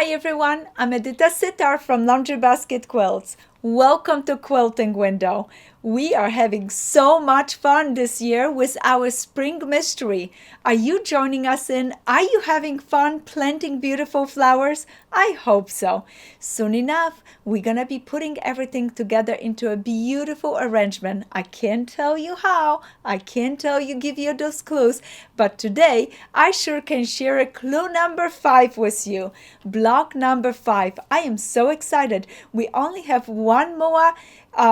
Hi everyone, I'm Edyta Sitar from Laundry Basket Quilts. Welcome to Quilting Window. We are having so much fun this year with our Spring Mystery. Are you joining us in? Are you having fun planting beautiful flowers? I hope so. Soon enough, we're gonna be putting everything together into a beautiful arrangement. I can't tell you how, I can't give you those clues, but today I sure can share a clue number 5 with you. Block number 5. I am so excited. We only have one more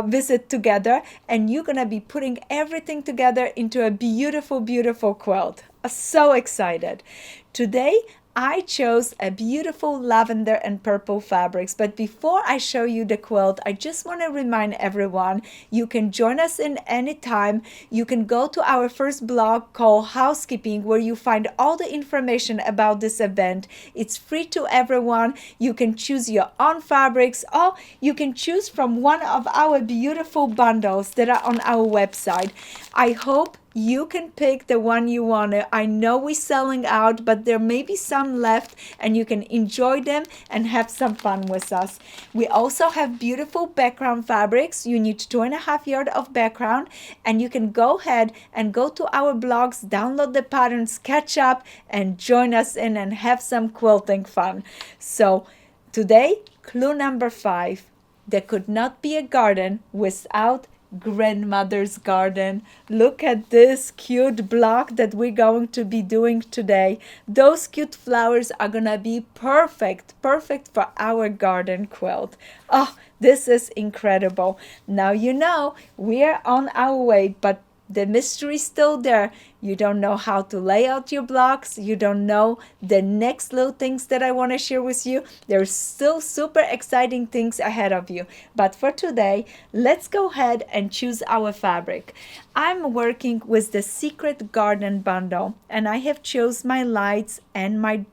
visit together, and you're gonna be putting everything together into a beautiful, beautiful quilt. So excited. Today I chose a beautiful lavender and purple fabrics, but before I show you the quilt, I just want to remind everyone you can join us in any time. You can go to our first blog called Housekeeping, where you find all the information about this event. It's free to everyone. You can choose your own fabrics, or you can choose from one of our beautiful bundles that are on our website. I hope you can pick the one you want. I know we're selling out, but there may be some left, and you can enjoy them and have some fun with us. We also have beautiful background fabrics. You need 2.5 yards of background, and you can go ahead and go to our blogs, download the patterns, catch up, and join us in and have some quilting fun. So today, clue number 5. There could not be a garden without grandmother's garden. Look at this cute block that we're going to be doing today. Those cute flowers are gonna be perfect for our garden quilt. Oh, this is incredible. Now you know we're on our way, but the mystery is still there. You don't know how to lay out your blocks. You don't know the next little things that I want to share with you. There's still super exciting things ahead of you. But for today, let's go ahead and choose our fabric. I'm working with the Secret Garden bundle, and I have chose my lights and my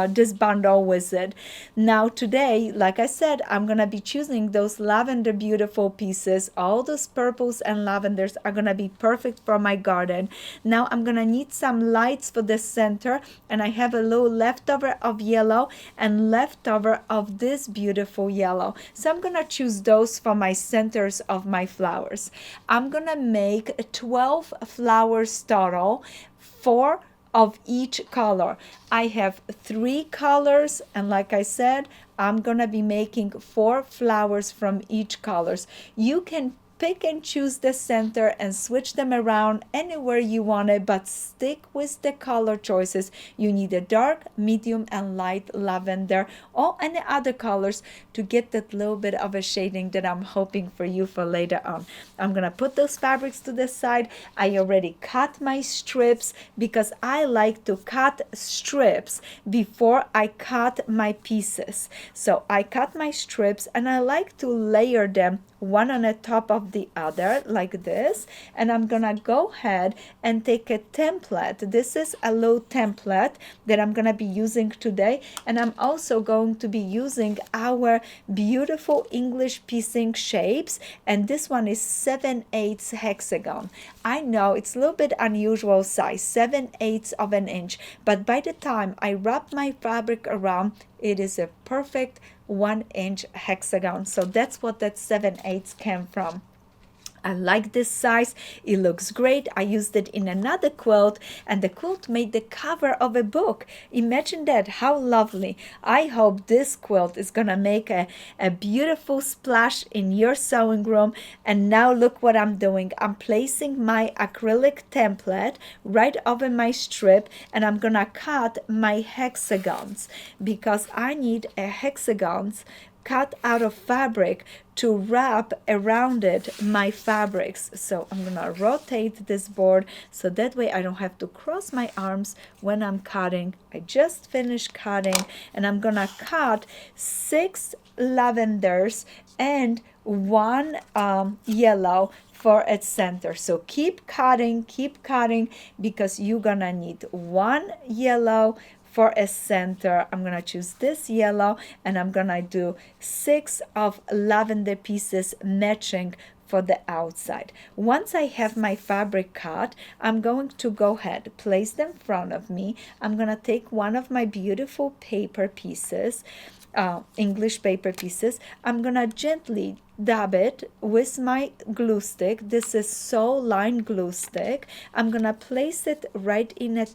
this bundle with it. Now today, like I said, I'm gonna be choosing those lavender beautiful pieces. All those purples and lavenders are gonna be perfect for my garden. Now I'm gonna need some lights for the center, and I have a little leftover of yellow and leftover of this beautiful yellow. So I'm gonna choose those for my centers of my flowers. I'm gonna make 12 flowers total, 4 of each color. I have 3 colors, and like I said, I'm gonna be making 4 flowers from each colors. You can pick and choose the center and switch them around anywhere you want it, but stick with the color choices. You need a dark, medium, and light lavender, or any other colors to get that little bit of a shading that I'm hoping for you for later on. I'm gonna put those fabrics to the side. I already cut my strips because I like to cut strips before I cut my pieces. So I cut my strips, and I like to layer them one on the top of the other like this. And I'm gonna go ahead and take a template. This is a little template that I'm gonna be using today, and I'm also going to be using our beautiful English piecing shapes, and this one is 7/8 hexagon. I know it's a little bit unusual size, 7/8 of an inch, but by the time I wrap my fabric around, it is a perfect 1-inch hexagon. So that's what that 7/8 came from. I like this size. It looks great. I used it in another quilt, and the quilt made the cover of a book. Imagine that. How lovely. I hope this quilt is gonna make a beautiful splash in your sewing room. And now look what I'm doing. I'm placing my acrylic template right over my strip, and I'm gonna cut my hexagons because I need a hexagons cut out of fabric to wrap around it my fabrics. So I'm gonna rotate this board so that way I don't have to cross my arms when I'm cutting. I just finished cutting, and I'm gonna cut 6 lavenders and 1 yellow for its center. So keep cutting because you're gonna need 1 yellow for a center. I'm gonna choose this yellow, and I'm gonna do 6 of lavender pieces matching for the outside. Once I have my fabric cut, I'm going to go ahead, place them in front of me. I'm going to take one of my beautiful paper pieces, English paper pieces. I'm going to gently dab it with my glue stick. This is So Line glue stick. I'm going to place it right in it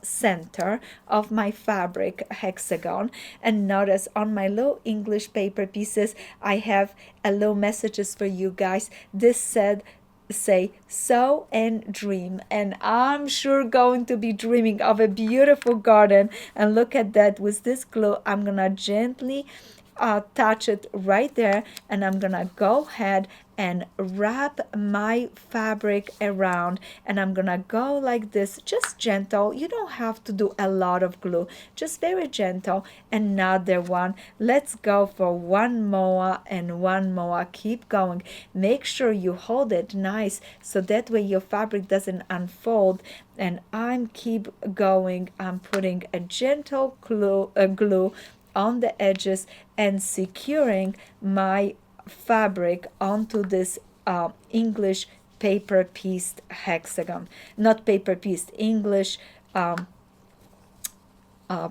center of my fabric hexagon, and notice on my little English paper pieces I have a little messages for you guys. This say sew and dream, and I'm sure going to be dreaming of a beautiful garden. And look at that, with this glue I'm gonna gently touch it right there, and I'm gonna go ahead and wrap my fabric around, and I'm gonna go like this, just gentle. You don't have to do a lot of glue, just very gentle. Another one. Let's go for one more and one more. Keep going. Make sure you hold it nice so that way your fabric doesn't unfold. And I'm keep going. I'm putting a gentle glue on the edges and securing my fabric onto this English paper pieced hexagon. Not paper pieced, English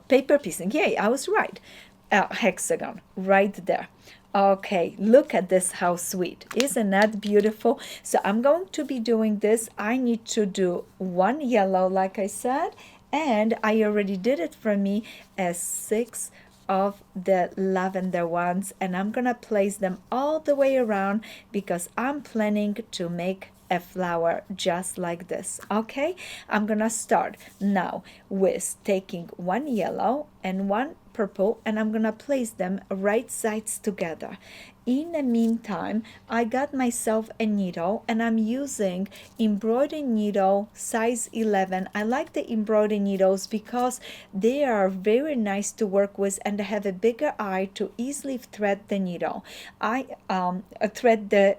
paper piecing. Yay, I was right. Hexagon right there. Okay, look at this, how sweet. Isn't that beautiful? So I'm going to be doing this. I need to do one yellow, like I said, and I already did it for me as 6 of the lavender ones, and I'm gonna place them all the way around because I'm planning to make a flower just like this. Okay, I'm gonna start now with taking one yellow and one purple, and I'm gonna place them right sides together. In the meantime, I got myself a needle, and I'm using embroidery needle size 11. I like the embroidery needles because they are very nice to work with, and they have a bigger eye to easily thread the needle. I thread the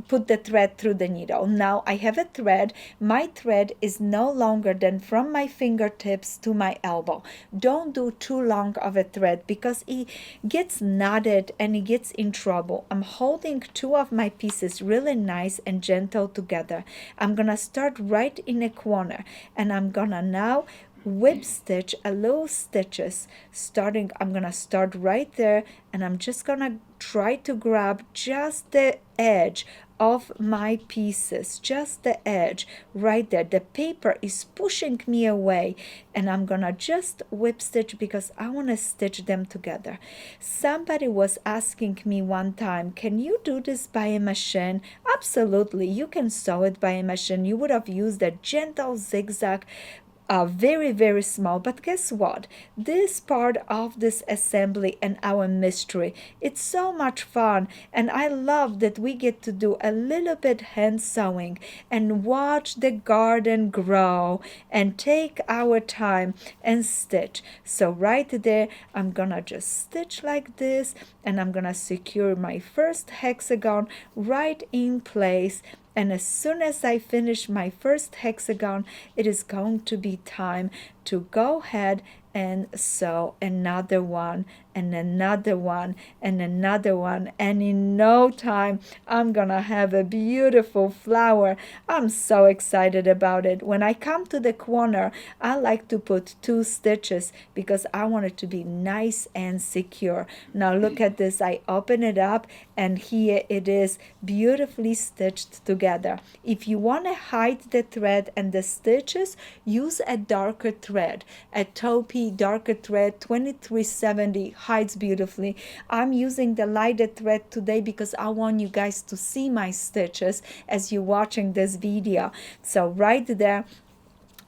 put the thread through the needle. Now I have a thread. My thread is no longer than from my fingertips to my elbow. Don't do too long of a thread because it gets knotted and it gets in trouble. I'm holding two of my pieces really nice and gentle together. I'm gonna start right in a corner, and I'm gonna now whip stitch a little stitches starting. I'm gonna start right there, and I'm just gonna try to grab just the edge of my pieces, just the edge right there. The paper is pushing me away, and I'm gonna just whip stitch because I want to stitch them together. Somebody was asking me one time, can you do this by a machine? Absolutely, you can sew it by a machine. You would have used a gentle zigzag, very, very small. But guess what? This part of this assembly and our mystery, it's so much fun. And I love that we get to do a little bit hand sewing and watch the garden grow and take our time and stitch. So right there, I'm gonna just stitch like this, and I'm gonna secure my first hexagon right in place. And as soon as I finish my first hexagon, it is going to be time to go ahead and sew another one and another one and another one. And in no time, I'm gonna have a beautiful flower. I'm so excited about it. When I come to the corner, I like to put 2 stitches because I want it to be nice and secure. Now look at this. I open it up, and here it is, beautifully stitched together. If you want to hide the thread and the stitches, use a darker thread. A taupey darker thread 2370 hides beautifully. I'm using the lighter thread today because I want you guys to see my stitches as you're watching this video. So right there,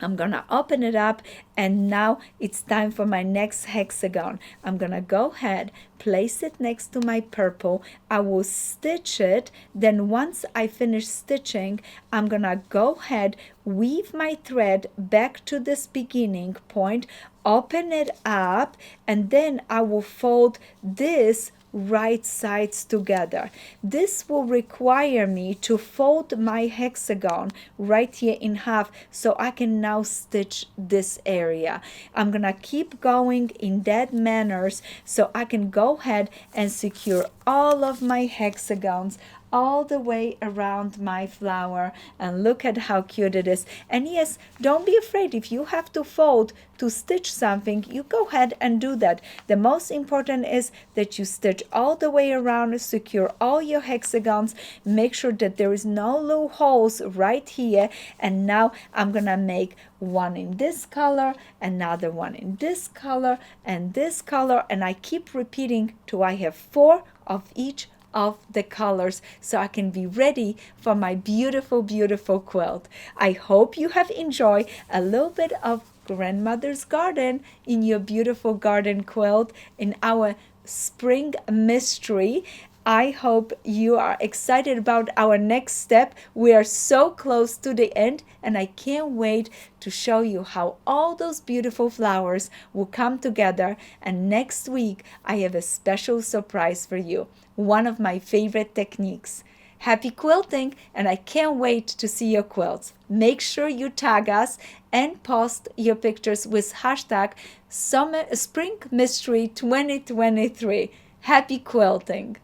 I'm gonna open it up, and now it's time for my next hexagon. I'm gonna go ahead, place it next to my purple. I will stitch it. Then once I finish stitching, I'm gonna go ahead, weave my thread back to this beginning point, open it up, and then I will fold this right sides together. This will require me to fold my hexagon right here in half so I can now stitch this area. I'm gonna keep going in that manners so I can go ahead and secure all of my hexagons all the way around my flower, and look at how cute it is. And yes, don't be afraid if you have to fold to stitch something, you go ahead and do that. The most important is that you stitch all the way around, secure all your hexagons, make sure that there is no little holes right here. And now I'm gonna make one in this color, another one in this color, and this color, and I keep repeating till I have 4 of each of the colors so I can be ready for my beautiful, beautiful quilt. I hope you have enjoyed a little bit of grandmother's garden in your beautiful garden quilt in our spring mystery. I hope you are excited about our next step. We are so close to the end, and I can't wait to show you how all those beautiful flowers will come together. And next week, I have a special surprise for you, one of my favorite techniques. Happy quilting, and I can't wait to see your quilts. Make sure you tag us and post your pictures with hashtag Spring Mystery 2023. Happy quilting!